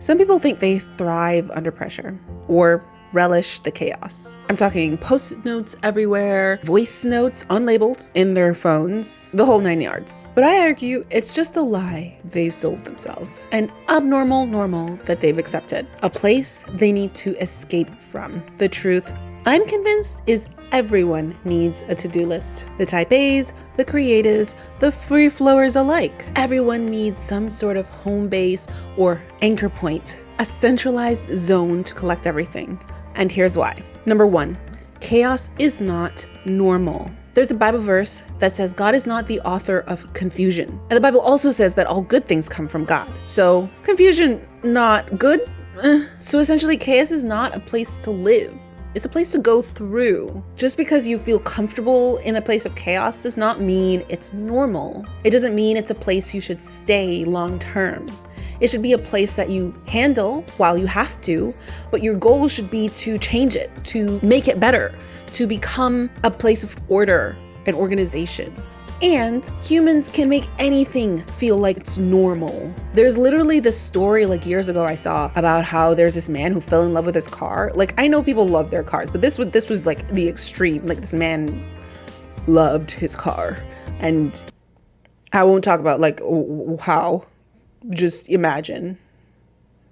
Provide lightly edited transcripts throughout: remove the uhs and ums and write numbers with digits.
Some people think they thrive under pressure or relish the chaos. I'm talking post-it notes everywhere, voice notes unlabeled in their phones, the whole 9 yards. But I argue it's just a lie they've sold themselves, an abnormal normal that they've accepted, a place they need to escape from. The truth, I'm convinced, is everyone needs a to-do list. The type A's, the creatives, the free flowers alike. Everyone needs some sort of home base or anchor point, a centralized zone to collect everything. And here's why. Number 1, chaos is not normal. There's a Bible verse that says God is not the author of confusion. And the Bible also says that all good things come from God. So confusion, not good. So essentially, chaos is not a place to live. It's a place to go through. Just because you feel comfortable in a place of chaos does not mean it's normal. It doesn't mean it's a place you should stay long term. It should be a place that you handle while you have to, but your goal should be to change it, to make it better, to become a place of order and organization. And humans can make anything feel like it's normal. There's literally this story like years ago I saw about how there's this man who fell in love with his car. Like, I know people love their cars, but this was like the extreme. Like, this man loved his car. And I won't talk about like how, just imagine.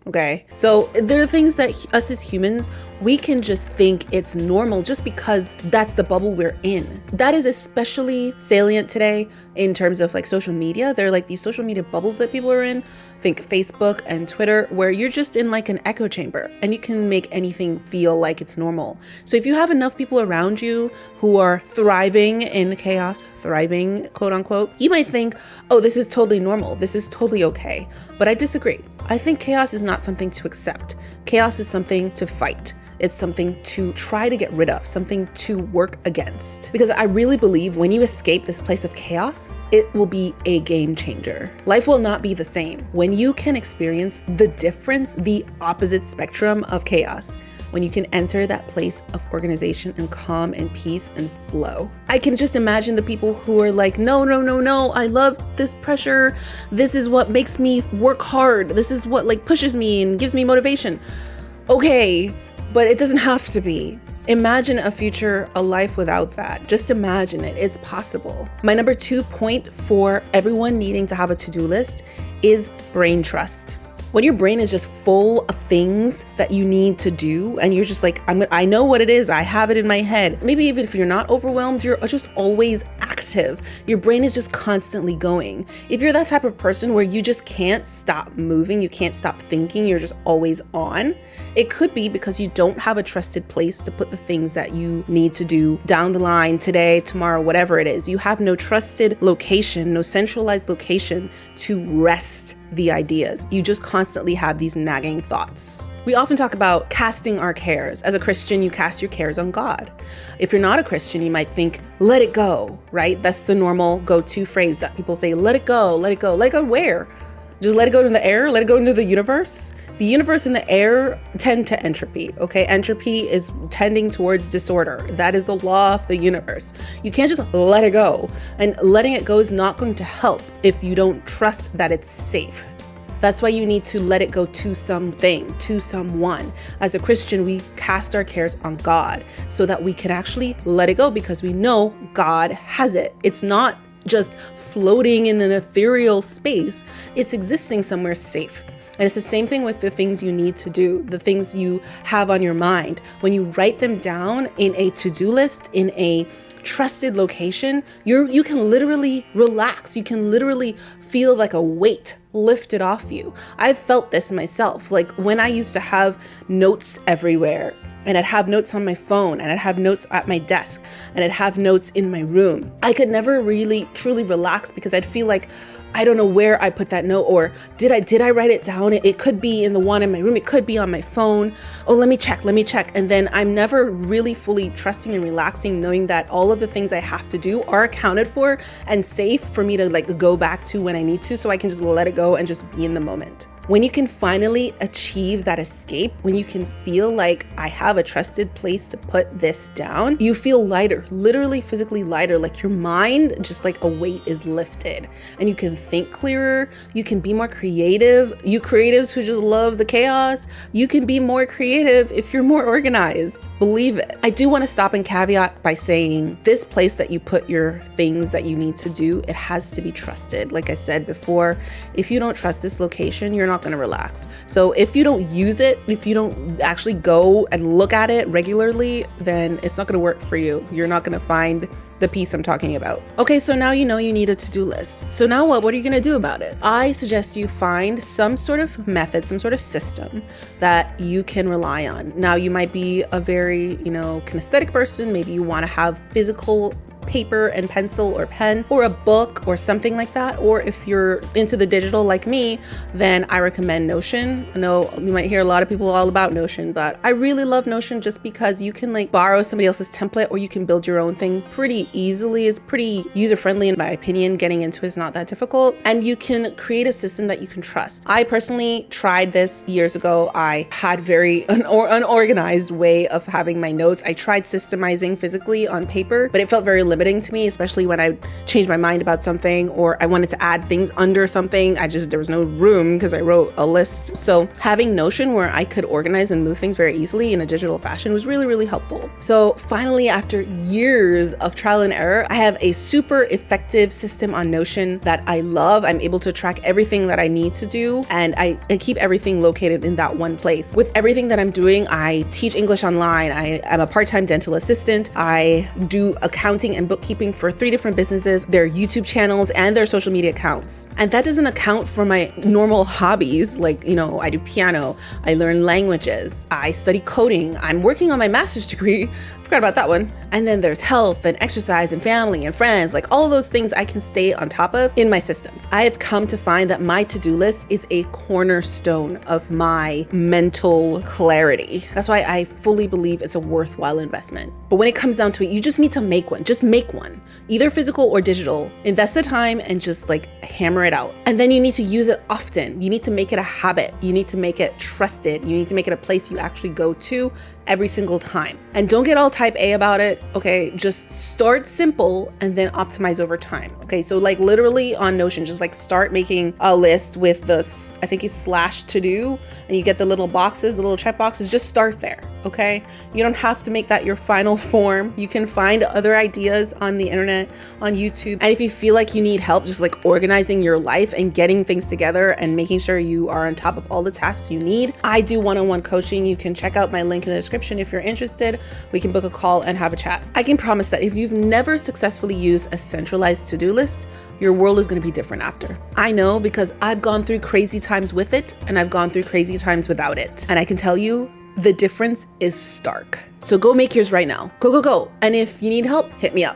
Okay, so there are things that us as humans, we can just think it's normal just because that's the bubble we're in. That is especially salient today in terms of like social media. There are like these social media bubbles that people are in. Think Facebook and Twitter, where you're just in like an echo chamber and you can make anything feel like it's normal. So if you have enough people around you who are thriving in chaos, thriving, quote unquote, you might think, oh, this is totally normal. This is totally okay. But I disagree. I think chaos is not something to accept. Chaos is something to fight. It's something to try to get rid of, something to work against. Because I really believe when you escape this place of chaos, it will be a game changer. Life will not be the same. When you can experience the difference, the opposite spectrum of chaos, when you can enter that place of organization and calm and peace and flow. I can just imagine the people who are like, no, I love this pressure. This is what makes me work hard. This is what like pushes me and gives me motivation. Okay, but it doesn't have to be. Imagine a future, a life without that. Just imagine it. It's possible. My number 2 point for everyone needing to have a to-do list is brain trust. When your brain is just full of things that you need to do and you're just like, I know what it is, I have it in my head. Maybe even if you're not overwhelmed, you're just always active. Your brain is just constantly going. If you're that type of person where you just can't stop moving, you can't stop thinking, you're just always on, it could be because you don't have a trusted place to put the things that you need to do down the line, today, tomorrow, whatever it is. You have no trusted location, no centralized location to rest the ideas. You just constantly have these nagging thoughts. We often talk about casting our cares. As a Christian, you cast your cares on God. If you're not a Christian, you might think, let it go, right? That's the normal go-to phrase that people say, let it go, let it go. Let it go where? Just let it go in the air, let it go into the universe. The universe and the air tend to entropy, okay? Entropy is tending towards disorder. That is the law of the universe. You can't just let it go. And letting it go is not going to help if you don't trust that it's safe. That's why you need to let it go to something, to someone. As a Christian, we cast our cares on God so that we can actually let it go because we know God has it. It's not just floating in an ethereal space. It's existing somewhere safe. And it's the same thing with the things you need to do, the things you have on your mind. When you write them down in a to-do list, in a trusted location, you can literally relax. You can literally feel like a weight lifted off you. I've felt this myself. Like when I used to have notes everywhere, and I'd have notes on my phone, and I'd have notes at my desk, and I'd have notes in my room, I could never really truly relax because I'd feel like I don't know where I put that note, or did I write it down? It could be in the one in my room. It could be on my phone. Oh, let me check. And then I'm never really fully trusting and relaxing, knowing that all of the things I have to do are accounted for and safe for me to like go back to when I need to, so I can just let it go and just be in the moment. When you can finally achieve that escape, when you can feel like I have a trusted place to put this down, you feel lighter, literally physically lighter, like your mind, just like a weight is lifted and you can think clearer. You can be more creative. You creatives who just love the chaos, you can be more creative if you're more organized. Believe it. I do want to stop and caveat by saying this place that you put your things that you need to do, it has to be trusted. Like I said before, if you don't trust this location, you're not going to relax. So if you don't use it, if you don't actually go and look at it regularly, then it's not going to work for you. You're not going to find the piece I'm talking about. Okay, so now you know you need a to-do list. So now what are you going to do about it? I suggest you find some sort of method, some sort of system that you can rely on. Now you might be a very, kinesthetic person. Maybe you want to have physical paper and pencil or pen or a book or something like that. Or if you're into the digital like me, then I recommend Notion. I know you might hear a lot of people all about Notion, but I really love Notion just because you can borrow somebody else's template or you can build your own thing pretty easily. It's pretty user-friendly in my opinion. Getting into it is not that difficult, and you can create a system that you can trust. I personally tried this years ago. I had very unorganized way of having my notes. I tried systemizing physically on paper, but it felt very limiting to me, especially when I changed my mind about something or I wanted to add things under something. There was no room because I wrote a list. So having Notion where I could organize and move things very easily in a digital fashion was really, really helpful. So finally, after years of trial and error, I have a super effective system on Notion that I love. I'm able to track everything that I need to do, and I keep everything located in that one place. With everything that I'm doing, I teach English online. I am a part-time dental assistant. I do accounting and bookkeeping for 3 different businesses, their YouTube channels, and their social media accounts. And that doesn't account for my normal hobbies. I do piano, I learn languages, I study coding, I'm working on my master's degree. Forgot about that one. And then there's health and exercise and family and friends, all of those things I can stay on top of in my system. I have come to find that my to-do list is a cornerstone of my mental clarity. That's why I fully believe it's a worthwhile investment. But when it comes down to it, you just need to make one. Just make one, either physical or digital. Invest the time and just hammer it out. And then you need to use it often. You need to make it a habit. You need to make it trusted. You need to make it a place you actually go to every single time. And don't get all type A about it, okay? Just start simple and then optimize over time, okay? So literally on Notion, just start making a list with this, I think it's /to-do, and you get the little boxes, the little check boxes, just start there, okay? You don't have to make that your final form. You can find other ideas on the internet, on YouTube. And if you feel like you need help just organizing your life and getting things together and making sure you are on top of all the tasks you need, I do one-on-one coaching. You can check out my link in the description if you're interested. We can book a call and have a chat. I can promise that if you've never successfully used a centralized to-do list, your world is going to be different after. I know because I've gone through crazy times with it and I've gone through crazy times without it. And I can tell you the difference is stark. So go make yours right now. Go, go, go. And if you need help, hit me up.